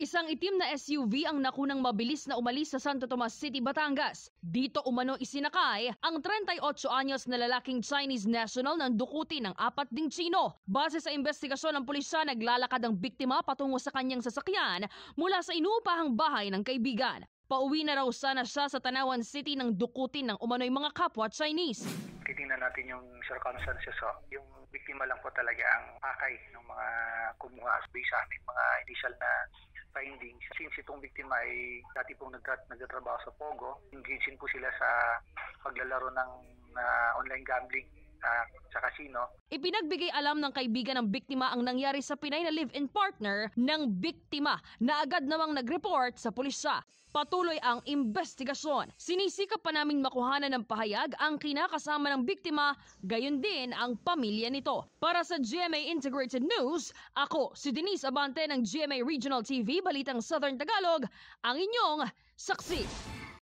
Isang itim na SUV ang nakunang mabilis na umalis sa Santo Tomas City, Batangas. Dito umano isinakay ang 38 anyos na lalaking Chinese national ng dukuti ng 4 ding Tsino. Base sa investigasyon ng pulisya, naglalakad ang biktima patungo sa kanyang sasakyan mula sa inuupahang bahay ng kaibigan. Pauwi na raw sana siya sa Tanawan City ng dukutin ng umano'y mga kapwa Chinese. Titingnan natin yung circumstances. Yung biktima lang po talaga ang pakay ng mga kumuha based sa aming mga initial na findings. Since itong biktima ay dati pong nagtatrabaho sa Pogo, engaging po sila sa paglalaro ng online gambling sa casino. Ipinagbigay alam ng kaibigan ng biktima ang nangyari sa Pinay na live-in partner ng biktima na agad namang nag-report sa pulisya. Patuloy ang investigasyon. Sinisikap pa naming makuhanan ng pahayag ang kinakasama ng biktima, gayon din ang pamilya nito. Para sa GMA Integrated News, ako si Denise Abante ng GMA Regional TV, Balitang Southern Tagalog, ang inyong saksi.